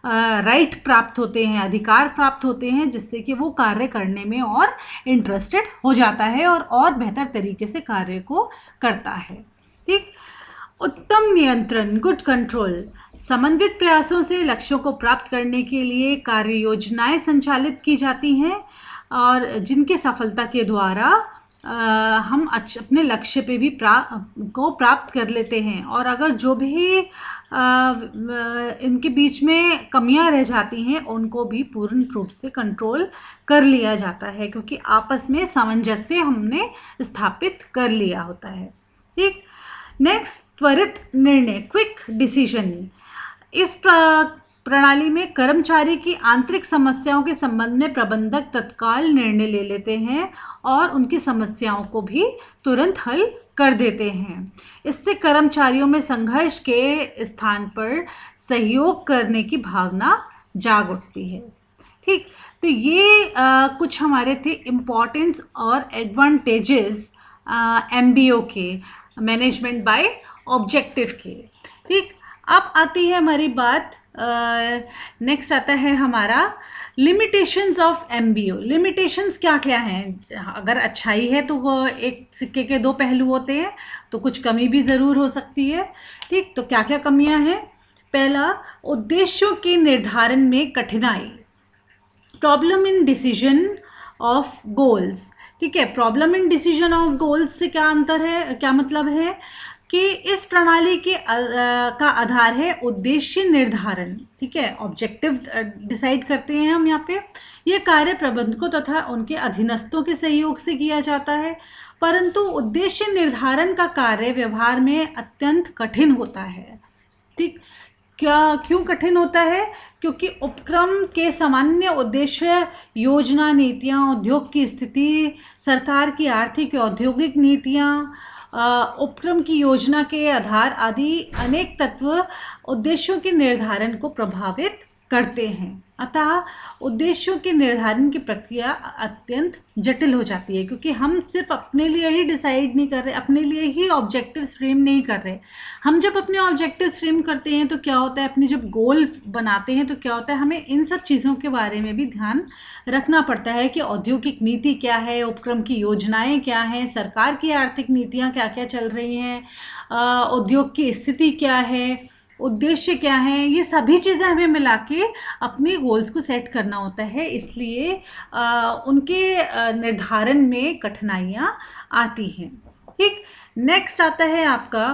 राइट प्राप्त होते हैं, अधिकार प्राप्त होते हैं, जिससे कि वो कार्य करने में और इंटरेस्टेड हो जाता है और बेहतर तरीके से कार्य को करता है, ठीक। उत्तम नियंत्रण, गुड कंट्रोल। समन्वित प्रयासों से लक्ष्यों को प्राप्त करने के लिए कार्य योजनाएं संचालित की जाती हैं और जिनके सफलता के द्वारा हम अपने लक्ष्य पे भी प्राप्त कर लेते हैं। और अगर जो भी इनके बीच में कमियां रह जाती हैं उनको भी पूर्ण रूप से कंट्रोल कर लिया जाता है, क्योंकि आपस में सामंजस्य हमने स्थापित कर लिया होता है, ठीक। नेक्स्ट, त्वरित निर्णय, क्विक डिसीजन। इस प्रणाली में कर्मचारी की आंतरिक समस्याओं के संबंध में प्रबंधक तत्काल निर्णय ले लेते हैं और उनकी समस्याओं को भी तुरंत हल कर देते हैं। इससे कर्मचारियों में संघर्ष के स्थान पर सहयोग करने की भावना जाग उठती है, ठीक। तो ये कुछ हमारे थे इम्पॉर्टेंस और एडवांटेजेस MBO के, मैनेजमेंट बाय ऑब्जेक्टिव के, ठीक। अब आती है हमारी बात, नेक्स्ट आता है हमारा लिमिटेशंस ऑफ MBO। लिमिटेशंस क्या क्या हैं, अगर अच्छाई है तो वो एक सिक्के के दो पहलू होते हैं, तो कुछ कमी भी ज़रूर हो सकती है, ठीक। तो क्या क्या कमियां हैं, पहला, उद्देश्यों के निर्धारण में कठिनाई, problem in decision of goals, ठीक है। Problem in decision of goals से क्या अंतर है, क्या मतलब है कि इस प्रणाली के का आधार है उद्देश्य निर्धारण, ठीक है, ऑब्जेक्टिव डिसाइड करते हैं हम यहाँ पे। ये कार्य प्रबंधकों तथा उनके अधीनस्थों के सहयोग से किया जाता है, परंतु उद्देश्य निर्धारण का कार्य व्यवहार में अत्यंत कठिन होता है, ठीक। क्यों कठिन होता है, क्योंकि उपक्रम के सामान्य उद्देश्य, योजना, नीतियाँ, उद्योग की स्थिति, सरकार की आर्थिक या औद्योगिक नीतियाँ, उपक्रम की योजना के आधार आदि अनेक तत्व उद्देश्यों के निर्धारण को प्रभावित करते हैं। अतः उद्देश्यों के निर्धारण की प्रक्रिया अत्यंत जटिल हो जाती है, क्योंकि हम सिर्फ अपने लिए ही डिसाइड नहीं कर रहे, अपने लिए ही ऑब्जेक्टिव फ्रेम नहीं कर रहे। हम जब अपने ऑब्जेक्टिव फ्रेम करते हैं तो क्या होता है, अपने जब गोल बनाते हैं तो क्या होता है, हमें इन सब चीज़ों के बारे में भी ध्यान रखना पड़ता है कि औद्योगिक नीति क्या है, उपक्रम की योजनाएं क्या हैं, सरकार की आर्थिक नीतियाँ क्या क्या चल रही हैं, उद्योग की स्थिति क्या है, उद्देश्य क्या हैं, ये सभी चीज़ें हमें मिला के अपने गोल्स को सेट करना होता है। इसलिए उनके निर्धारण में कठिनाइयाँ आती हैं। ठीक, नेक्स्ट आता है आपका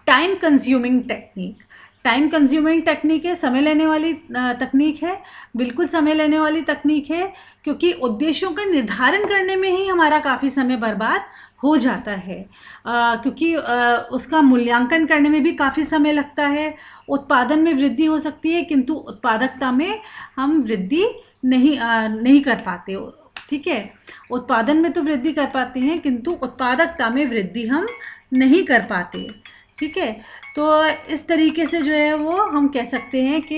time consuming technique. Time consuming technique है, समय लेने वाली तकनीक है, बिल्कुल समय लेने वाली तकनीक है, क्योंकि उद्देश्यों का निर्धारण करने में ही हमारा काफ़ी समय बर्बाद हो जाता है, क्योंकि उसका मूल्यांकन करने में भी काफ़ी समय लगता है। उत्पादन में वृद्धि हो सकती है, किंतु उत्पादकता में हम वृद्धि नहीं कर पाते। ठीक है, उत्पादन में तो वृद्धि कर पाते हैं, किंतु उत्पादकता में वृद्धि हम नहीं कर पाते। ठीक है, तो इस तरीके से जो है वो हम कह सकते हैं कि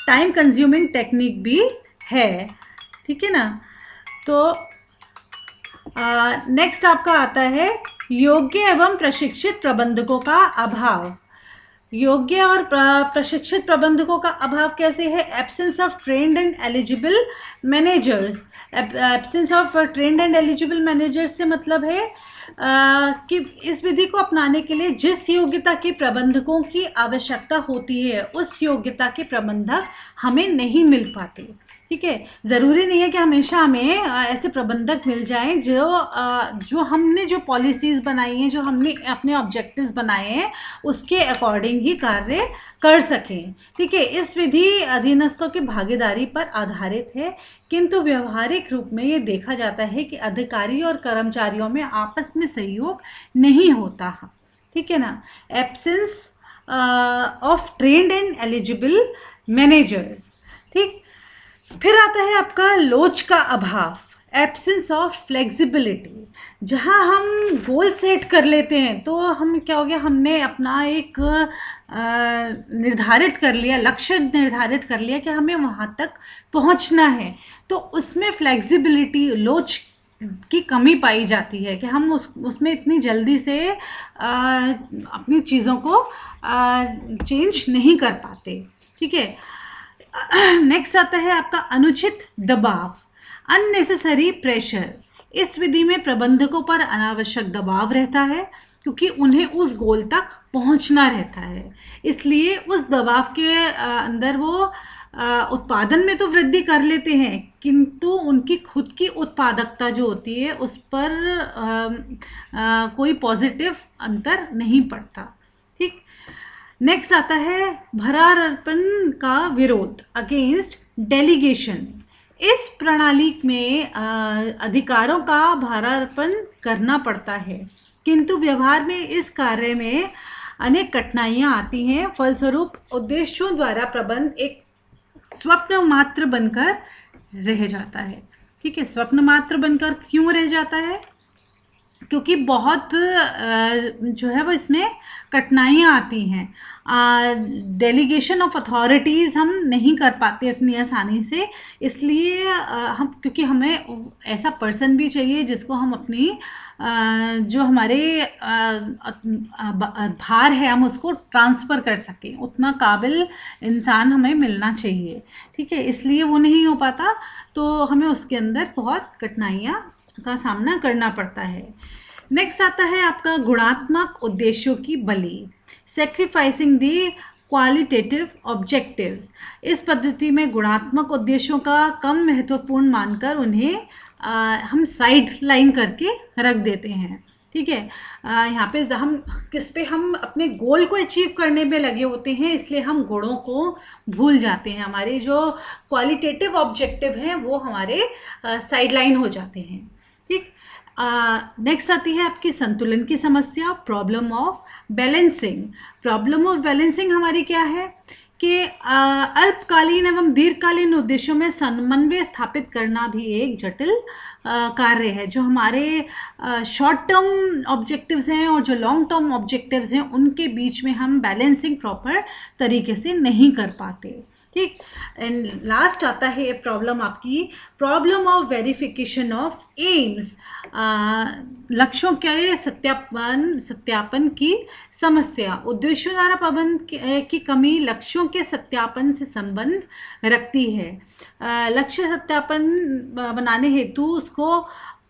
टाइम कंज्यूमिंग टेक्निक भी है। ठीक है ना। तो नेक्स्ट आपका आता है योग्य एवं प्रशिक्षित प्रबंधकों का अभाव। योग्य और प्रशिक्षित प्रबंधकों का अभाव कैसे है? Absence of trained and eligible managers. Absence of trained and eligible managers से मतलब है कि इस विधि को अपनाने के लिए जिस योग्यता के प्रबंधकों की आवश्यकता होती है, उस योग्यता के प्रबंधक हमें नहीं मिल पाते। ठीक है, ज़रूरी नहीं है कि हमेशा हमें ऐसे प्रबंधक मिल जाएं जो हमने जो पॉलिसीज़ बनाई हैं, जो हमने अपने ऑब्जेक्टिव्स बनाए हैं, उसके अकॉर्डिंग ही कार्य कर सकें। ठीक है, इस विधि अधीनस्थों की भागीदारी पर आधारित है, किंतु व्यवहारिक रूप में ये देखा जाता है कि अधिकारी और कर्मचारियों में आपस में सहयोग नहीं होता। ठीक है ना। Absence of trained and eligible managers. ठीक, फिर आता है आपका लोच का अभाव, एब्सेंस ऑफ फ्लेक्सिबिलिटी। जहाँ हम गोल सेट कर लेते हैं तो हम क्या हो गया, हमने अपना एक निर्धारित कर लिया, लक्ष्य निर्धारित कर लिया कि हमें वहाँ तक पहुँचना है, तो उसमें फ्लेक्सिबिलिटी, लोच की कमी पाई जाती है कि हम उसमें इतनी जल्दी से अपनी चीज़ों को चेंज नहीं कर पाते। ठीक है, नेक्स्ट आता है आपका अनुचित दबाव, अननेसेसरी प्रेशर। इस विधि में प्रबंधकों पर अनावश्यक दबाव रहता है, क्योंकि उन्हें उस गोल तक पहुंचना रहता है। इसलिए उस दबाव के अंदर वो उत्पादन में तो वृद्धि कर लेते हैं, किंतु उनकी खुद की उत्पादकता जो होती है उस पर कोई पॉजिटिव अंतर नहीं पड़ता। ठीक, नेक्स्ट आता है भरार्पण का विरोध, अगेंस्ट डेलीगेशन। इस प्रणाली में अधिकारों का भारार्पण करना पड़ता है, किंतु व्यवहार में इस कार्य में अनेक कठिनाइयाँ आती हैं। फलस्वरूप उद्देश्यों द्वारा प्रबंध एक स्वप्न मात्र बनकर रह जाता है। ठीक है, स्वप्न मात्र बनकर क्यों रह जाता है? क्योंकि बहुत जो है वो इसमें कठिनाइयाँ आती हैं। डेलीगेशन ऑफ अथॉरिटीज़ हम नहीं कर पाते इतनी आसानी से, इसलिए हम, क्योंकि हमें ऐसा पर्सन भी चाहिए जिसको हम अपनी जो हमारे भार है हम उसको ट्रांसफ़र कर सकें, उतना काबिल इंसान हमें मिलना चाहिए। ठीक है, इसलिए वो नहीं हो पाता, तो हमें उसके अंदर बहुत कठिनाइयाँ का सामना करना पड़ता है। नेक्स्ट आता है आपका गुणात्मक उद्देश्यों की बलि, सेक्रीफाइसिंग दी क्वालिटेटिव ऑब्जेक्टिव्स। इस पद्धति में गुणात्मक उद्देश्यों का कम महत्वपूर्ण मानकर उन्हें हम साइड लाइन करके रख देते हैं। ठीक है, यहाँ पे हम अपने गोल को अचीव करने में लगे होते हैं, इसलिए हम गुणों को भूल जाते हैं। हमारे जो क्वालिटेटिव ऑब्जेक्टिव हैं वो हमारे साइड लाइन हो जाते हैं। ठीक, नेक्स्ट आती है आपकी संतुलन की समस्या, problem of balancing. Problem of balancing हमारी क्या है कि अल्पकालीन एवं दीर्घकालीन उद्देश्यों में समन्वय स्थापित करना भी एक जटिल कार्य है। जो हमारे शॉर्ट टर्म ऑब्जेक्टिव्स हैं और जो लॉन्ग टर्म ऑब्जेक्टिव्स हैं उनके बीच में हम बैलेंसिंग प्रॉपर तरीके से नहीं कर पाते। ठीक। एंड लास्ट आता है प्रॉब्लम आपकी, problem of verification of AIIMS, लक्ष्यों के सत्यापन की समस्या। उद्देश्यों द्वारा प्रबंध की कमी लक्ष्यों के सत्यापन से संबंध रखती है। लक्ष्य सत्यापन बनाने हेतु उसको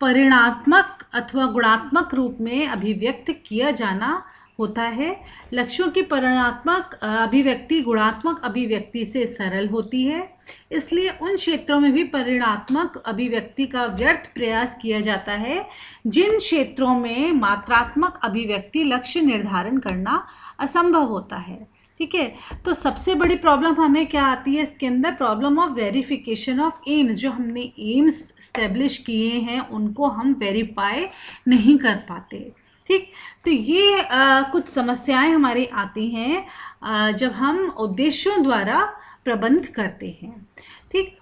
परिणात्मक अथवा गुणात्मक रूप में अभिव्यक्त किया जाना होता है। लक्ष्यों की परिणात्मक अभिव्यक्ति गुणात्मक अभिव्यक्ति से सरल होती है, इसलिए उन क्षेत्रों में भी परिणात्मक अभिव्यक्ति का व्यर्थ प्रयास किया जाता है जिन क्षेत्रों में मात्रात्मक अभिव्यक्ति लक्ष्य निर्धारण करना असंभव होता है। ठीक है, तो सबसे बड़ी प्रॉब्लम हमें क्या आती है इसके अंदर, problem of verification of AIIMS. जो हमने एम्स स्टेब्लिश किए हैं उनको हम वेरीफाई नहीं कर पाते। ठीक, तो ये कुछ समस्याएं हमारी आती हैं जब हम उद्देश्यों द्वारा प्रबंध करते हैं। ठीक,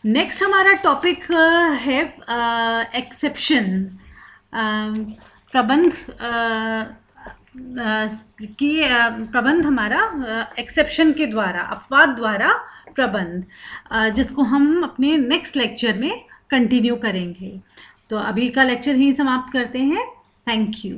नेक्स्ट हमारा टॉपिक है एक्सेप्शन। प्रबंध की प्रबंध हमारा एक्सेप्शन के द्वारा, अपवाद द्वारा प्रबंध, जिसको हम अपने नेक्स्ट लेक्चर में कंटिन्यू करेंगे। तो अभी का लेक्चर ही समाप्त करते हैं। Thank you.